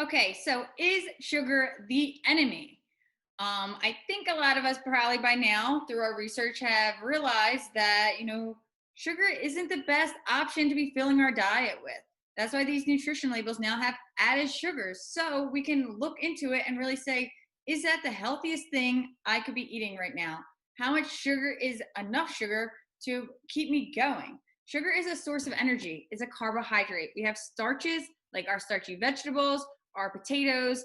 Okay, so is sugar the enemy? I think a lot of us probably by now, through our research, have realized that, sugar isn't the best option to be filling our diet with. That's why these nutrition labels now have added sugars. So we can look into it and really say, is that the healthiest thing I could be eating right now? How much sugar is enough sugar to keep me going? Sugar is a source of energy, it's a carbohydrate. We have starches like our starchy vegetables, our potatoes,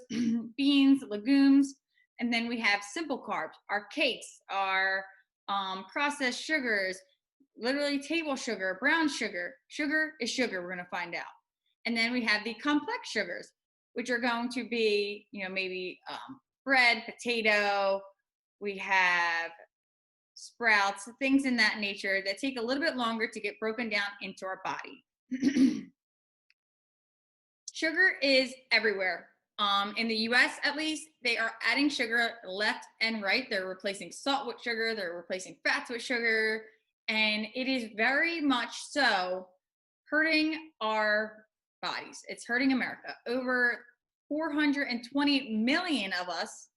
beans, legumes, and then we have simple carbs, our cakes, our processed sugars, literally table sugar, brown sugar. Sugar is sugar, we're going to find out. And then we have the complex sugars, which are going to be, maybe bread, potato. We have sprouts, things in that nature that take a little bit longer to get broken down into our body. Sugar is everywhere. In the US, at least, they are adding sugar left and right. They're replacing salt with sugar, they're replacing fats with sugar, and it is very much so hurting our bodies. It's hurting America. Over 420 million of us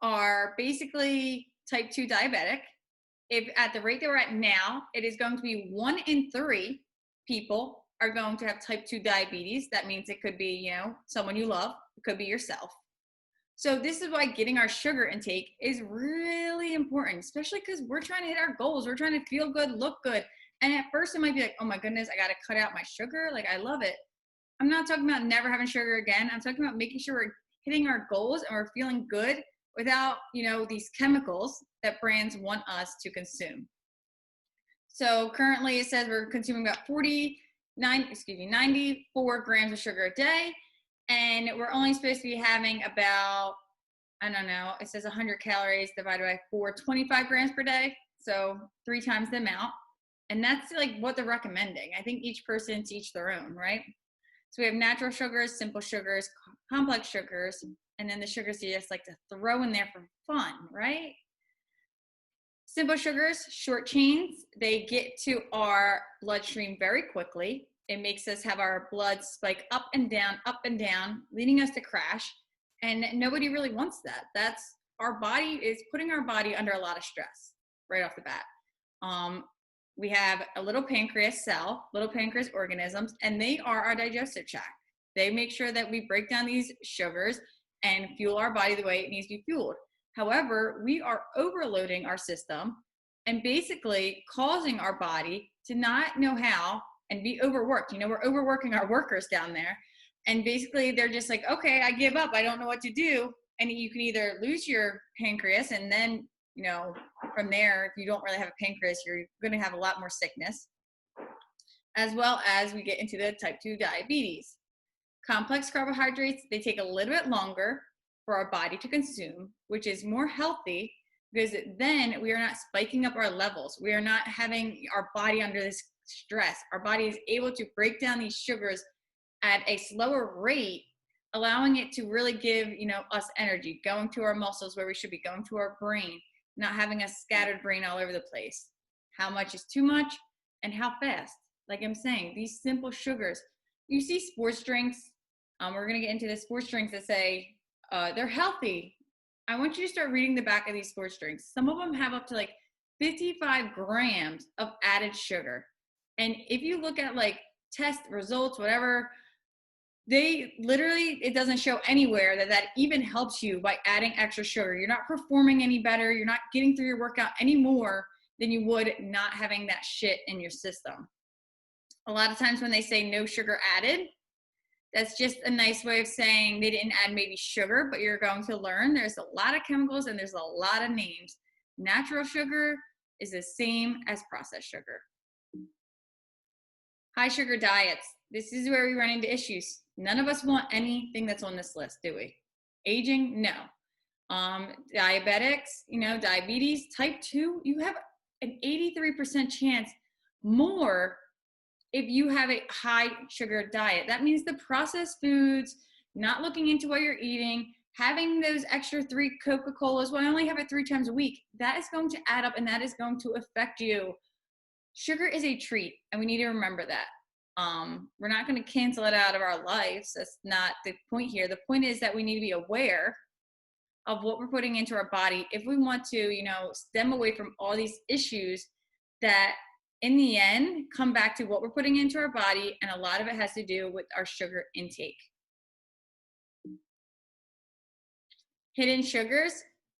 are basically type 2 diabetic. If at the rate that we're at now, it is going to be 1 in 3 people are going to have type 2 diabetes. That means it could be, someone you love, it could be yourself. So this is why getting our sugar intake is really important, especially because we're trying to hit our goals. We're trying to feel good, look good. And at first it might be like, oh my goodness, I got to cut out my sugar. Like, I love it. I'm not talking about never having sugar again. I'm talking about making sure we're hitting our goals and we're feeling good without, these chemicals that brands want us to consume. So currently it says we're consuming about 94 grams of sugar a day. And we're only supposed to be having about, I don't know, it says 100 calories divided by 4, 25 grams per day. So 3 times the amount. And that's like what they're recommending. I think each person to each their own, right? So we have natural sugars, simple sugars, complex sugars, and then the sugars you just like to throw in there for fun, right? Simple sugars, short chains, they get to our bloodstream very quickly. It makes us have our blood spike up and down, leading us to crash. And nobody really wants that. That's our body is putting our body under a lot of stress right off the bat. We have a little pancreas cell, little pancreas organisms, and they are our digestive tract. They make sure that we break down these sugars and fuel our body the way it needs to be fueled. However, we are overloading our system and basically causing our body to not know how and be overworked. We're overworking our workers down there. And basically they're just like, okay, I give up. I don't know what to do. And you can either lose your pancreas and then, from there, if you don't really have a pancreas, you're going to have a lot more sickness, as well as we get into the type 2 diabetes. Complex carbohydrates, they take a little bit longer for our body to consume, which is more healthy because then we are not spiking up our levels. We are not having our body under this stress. Our body is able to break down these sugars at a slower rate, allowing it to really give, us energy, going to our muscles where we should be, going to our brain, not having a scattered brain all over the place. How much is too much and how fast? Like I'm saying, these simple sugars, you see sports drinks. We're going to get into the sports drinks that say they're healthy. I want you to start reading the back of these sports drinks. Some of them have up to like 55 grams of added sugar. And if you look at like test results, whatever, they literally, it doesn't show anywhere that even helps you by adding extra sugar. You're not performing any better. You're not getting through your workout any more than you would not having that shit in your system. A lot of times when they say no sugar added, that's just a nice way of saying they didn't add maybe sugar, but you're going to learn there's a lot of chemicals and there's a lot of names. Natural sugar is the same as processed sugar. High sugar diets. This is where we run into issues. None of us want anything that's on this list, do we? Aging, no. Diabetics, diabetes, type 2, you have an 83% chance more if you have a high sugar diet. That means the processed foods, not looking into what you're eating, having those extra 3 Coca-Colas, well, I only have it 3 times a week. That is going to add up and that is going to affect you. Sugar is a treat, and we need to remember that. We're not going to cancel it out of our lives. That's not the point here. The point is that we need to be aware of what we're putting into our body if we want to, stem away from all these issues that in the end come back to what we're putting into our body. And a lot of it has to do with our sugar intake. Hidden sugars.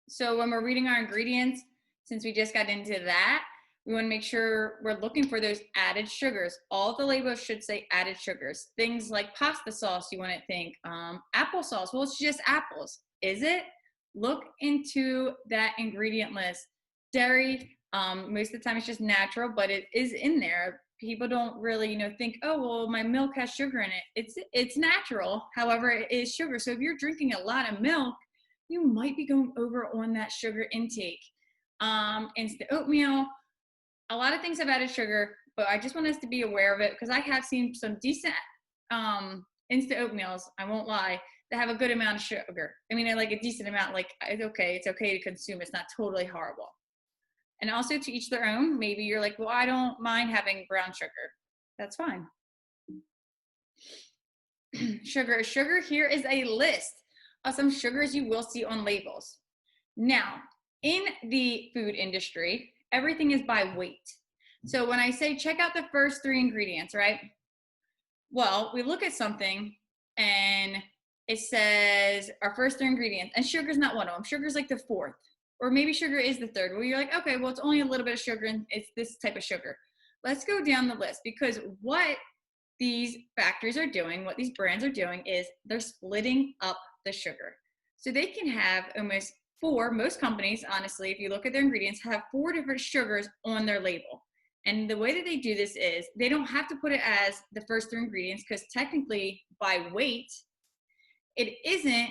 So when we're reading our ingredients, since we just got into that, we want to make sure we're looking for those added sugars. All of the labels should say added sugars. Things like pasta sauce, you want to think. Applesauce, well, it's just apples. Is it? Look into that ingredient list. Dairy, most of the time it's just natural, but it is in there. People don't really, think, oh, well, my milk has sugar in it. It's natural. However, it is sugar. So if you're drinking a lot of milk, you might be going over on that sugar intake. Instant oatmeal, a lot of things have added sugar, but I just want us to be aware of it because I have seen some decent instant oatmeals, I won't lie, that have a good amount of sugar. I mean, like a decent amount, like it's okay to consume. It's not totally horrible. And also to each their own. Maybe you're like, well, I don't mind having brown sugar. That's fine. Sugar, here is a list of some sugars you will see on labels. Now, in the food industry, everything is by weight. So when I say check out the first 3 ingredients, right? Well, we look at something and it says our first 3 ingredients, and sugar's not one of them. Sugar's like the 4th, or maybe sugar is the 3rd. Well, you're like, okay, well, it's only a little bit of sugar and it's this type of sugar. Let's go down the list, because what these factories are doing, what these brands are doing is they're splitting up the sugar. So they can have almost 4, most companies, honestly, if you look at their ingredients, have 4 different sugars on their label. And the way that they do this is they don't have to put it as the first 3 ingredients, because technically by weight, it isn't,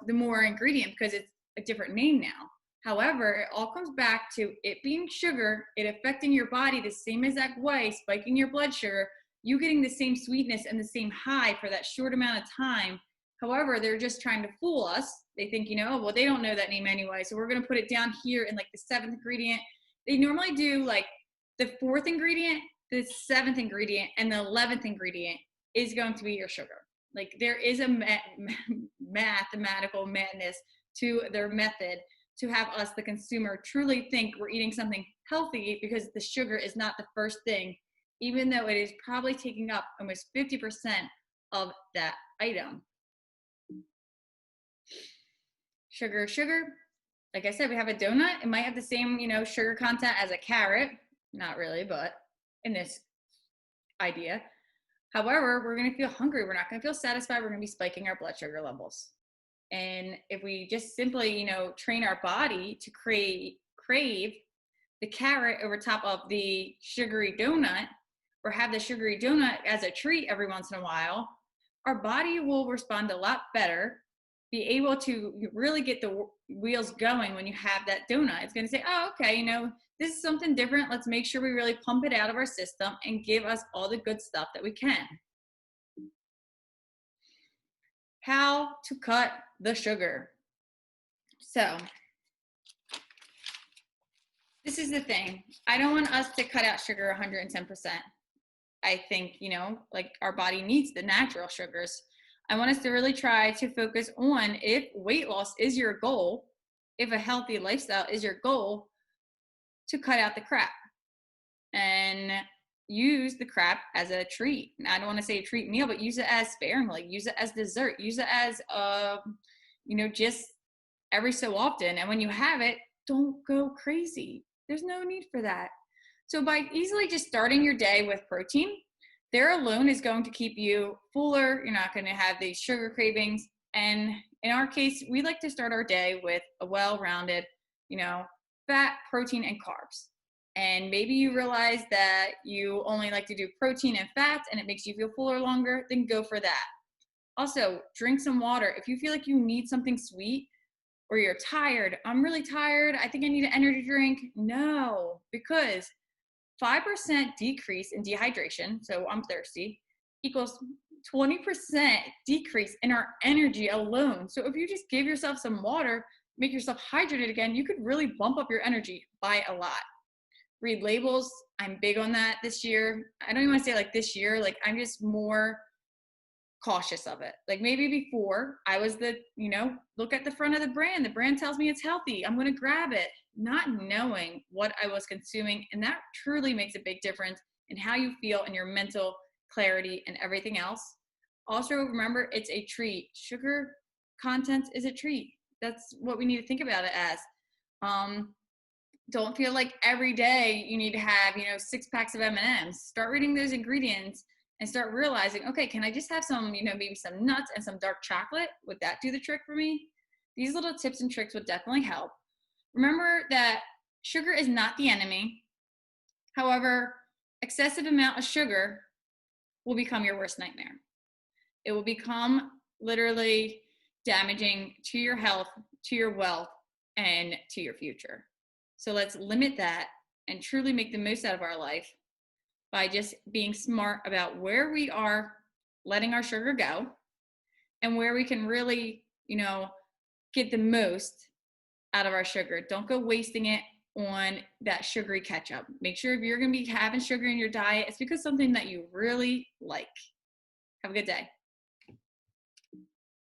the more ingredient, because it's a different name now. However, it all comes back to it being sugar, it affecting your body the same exact way, spiking your blood sugar, you getting the same sweetness and the same high for that short amount of time. However, they're just trying to fool us. They think, oh, well, they don't know that name anyway, so we're going to put it down here in like the 7th ingredient. They normally do like the 4th ingredient, the 7th ingredient, and the 11th ingredient is going to be your sugar. Like there is a mathematical madness to their method to have us, the consumer, truly think we're eating something healthy because the sugar is not the first thing, even though it is probably taking up almost 50% of that item. Sugar. Like I said, we have a donut. It might have the same, sugar content as a carrot. Not really, but in this idea. However, we're going to feel hungry. We're not going to feel satisfied. We're going to be spiking our blood sugar levels. And if we just simply, train our body to crave the carrot over top of the sugary donut, or have the sugary donut as a treat every once in a while, our body will respond a lot better, be able to really get the wheels going when you have that donut. It's going to say, oh, okay, this is something different. Let's make sure we really pump it out of our system and give us all the good stuff that we can. How to cut the sugar. So this is the thing. I don't want us to cut out sugar 110%. I think, like our body needs the natural sugars. I want us to really try to focus on, if weight loss is your goal, if a healthy lifestyle is your goal, to cut out the crap and use the crap as a treat. And I don't want to say a treat meal, but use it as sparingly, use it as dessert, use it as, just every so often. And when you have it, don't go crazy. There's no need for that. So by easily just starting your day with protein, there alone is going to keep you fuller. You're not going to have these sugar cravings. And in our case, we like to start our day with a well-rounded, fat, protein, and carbs. And maybe you realize that you only like to do protein and fats and it makes you feel fuller longer, then go for that. Also, drink some water. If you feel like you need something sweet, or you're tired, I'm really tired, I think I need an energy drink. No, because 5% decrease in dehydration, so I'm thirsty, equals 20% decrease in our energy alone. So if you just give yourself some water, make yourself hydrated again, you could really bump up your energy by a lot. read labels. I'm big on that this year. I don't even want to say like this year, like I'm just more cautious of it. Like maybe before I was look at the front of the brand tells me it's healthy, I'm going to grab it, not knowing what I was consuming. And that truly makes a big difference in how you feel and your mental clarity and everything else. Also remember, it's a treat. Sugar content is a treat. That's what we need to think about it as. Don't feel like every day you need to have 6 packs of M&Ms. Start reading those ingredients and start realizing, okay, can I just have some, maybe some nuts and some dark chocolate? Would that do the trick for me? These little tips and tricks would definitely help. Remember that sugar is not the enemy. However, excessive amount of sugar will become your worst nightmare. It will become literally damaging to your health, to your wealth, and to your future. So let's limit that and truly make the most out of our life by just being smart about where we are letting our sugar go and where we can really, get the most out of our sugar. Don't go wasting it on that sugary ketchup. Make sure if you're going to be having sugar in your diet, it's because something that you really like. Have a good day.